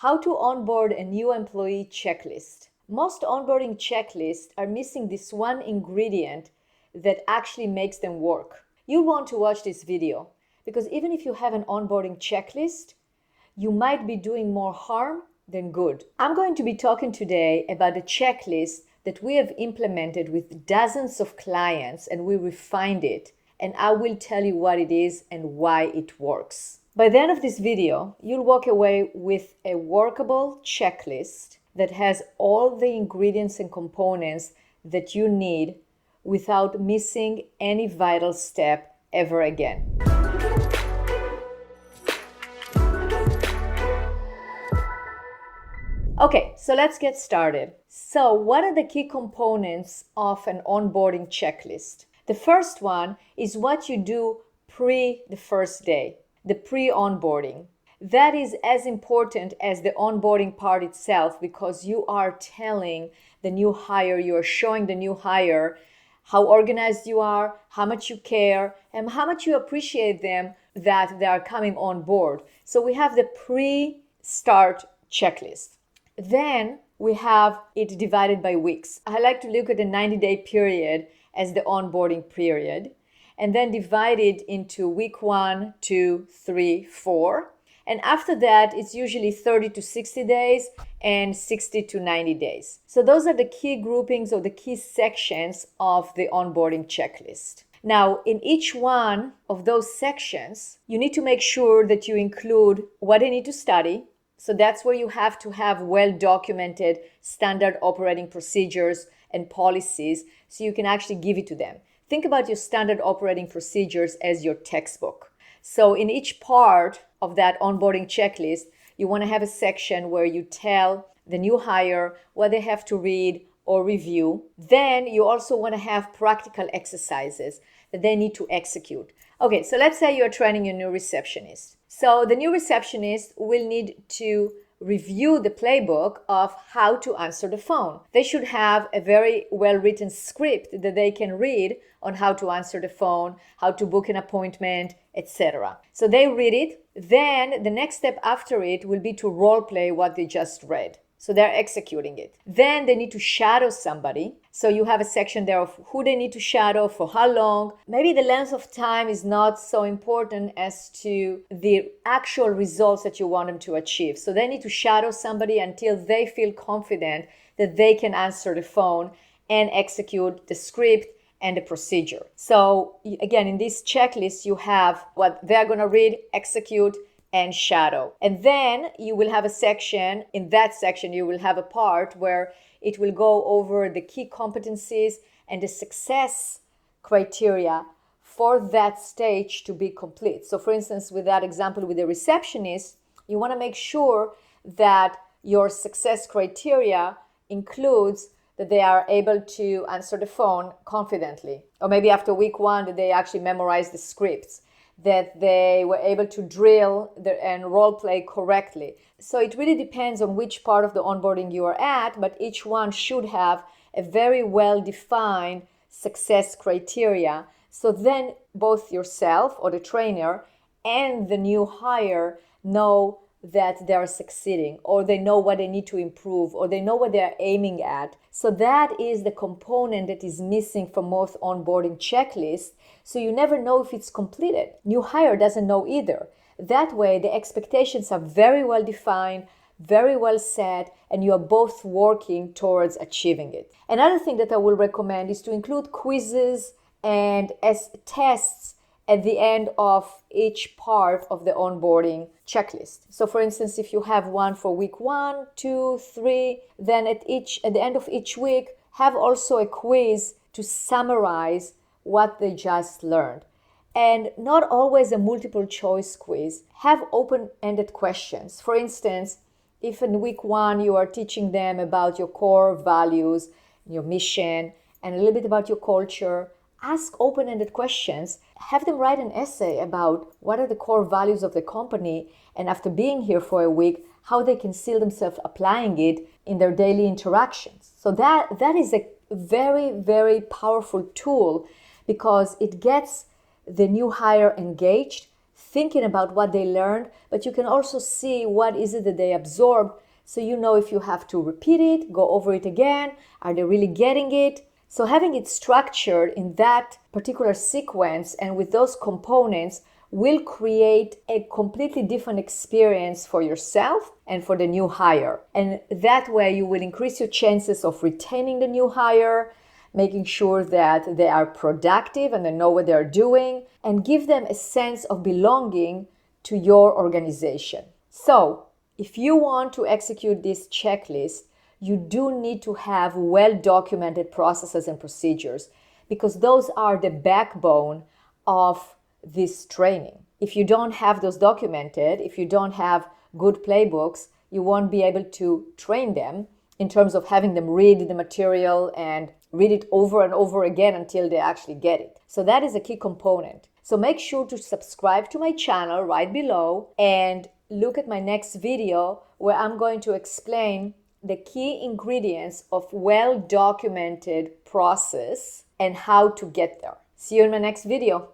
How to onboard a new employee checklist. Most onboarding checklists are missing this one ingredient that actually makes them work. You'll want to watch this video because even if you have an onboarding checklist, you might be doing more harm than good. I'm going to be talking today about a checklist that we have implemented with dozens of clients and we refined it, and I will tell you what it is and why it works. By the end of this video, you'll walk away with a workable checklist that has all the ingredients and components that you need without missing any vital step ever again. Okay, so let's get started. So what are the key components of an onboarding checklist? The first one is what you do pre the first day, the pre-onboarding. That is as important as the onboarding part itself because you are telling the new hire, you are showing the new hire how organized you are, how much you care, and how much you appreciate them that they are coming on board. So we have the pre-start checklist. Then we have it divided by weeks. I like to look at the 90-day period as the onboarding period and then divide it into week 1, 2, 3, 4. And after that, it's usually 30 to 60 days and 60 to 90 days. So those are the key groupings or the key sections of the onboarding checklist. Now, in each one of those sections, you need to make sure that you include what they need to study. So that's where you have to have well-documented standard operating procedures and policies so you can actually give it to them. Think about your standard operating procedures as your textbook. So in each part of that onboarding checklist, you want to have a section where you tell the new hire what they have to read or review. Then you also want to have practical exercises that they need to execute. Okay, so let's say you're training your new receptionist. So the new receptionist will need to review the playbook of how to answer the phone. They should have a very well-written script that they can read on how to answer the phone, how to book an appointment, etc. So they read it. Then the next step after it will be to role play what they just read. So they're executing it. Then they need to shadow somebody. So you have a section there of who they need to shadow, for how long. Maybe the length of time is not so important as to the actual results that you want them to achieve. So they need to shadow somebody until they feel confident that they can answer the phone and execute the script and the procedure. So again, in this checklist, you have what they're going to read, execute, and shadow. And then you will have a section. In that section, you will have a part where it will go over the key competencies and the success criteria for that stage to be complete. So for instance, with that example with the receptionist, you want to make sure that your success criteria includes that they are able to answer the phone confidently. Or maybe after week 1, that they actually memorize the scripts, that they were able to drill and role play correctly. So it really depends on which part of the onboarding you are at, but each one should have a very well-defined success criteria. So then both yourself or the trainer and the new hire know that they are succeeding, or they know what they need to improve, or they know what they are aiming at. So that is the component that is missing from most onboarding checklists. So you never know if it's completed. New hire doesn't know either. That way, the expectations are very well defined, very well set, and you are both working towards achieving it. Another thing that I will recommend is to include quizzes and as tests at the end of each part of the onboarding checklist. So for instance, if you have one for week 1, 2, 3, then at the end of each week, have also a quiz to summarize what they just learned. And not always a multiple choice quiz. Have open-ended questions. For instance, if in week 1 you are teaching them about your core values, your mission, and a little bit about your culture, ask open-ended questions. Have them write an essay about what are the core values of the company, and after being here for a week, how they can see themselves applying it in their daily interactions. So that is a very, very powerful tool because it gets the new hire engaged, thinking about what they learned, but you can also see what is it that they absorbed, so you know if you have to repeat it, go over it again, are they really getting it? So having it structured in that particular sequence and with those components will create a completely different experience for yourself and for the new hire. And that way you will increase your chances of retaining the new hire, making sure that they are productive and they know what they're doing, and give them a sense of belonging to your organization. So, if you want to execute this checklist, you do need to have well-documented processes and procedures, because those are the backbone of this training. If you don't have those documented, if you don't have good playbooks, you won't be able to train them in terms of having them read the material and read it over and over again until they actually get it. So that is a key component. So make sure to subscribe to my channel right below and look at my next video where I'm going to explain the key ingredients of well-documented process and how to get there. See you in my next video.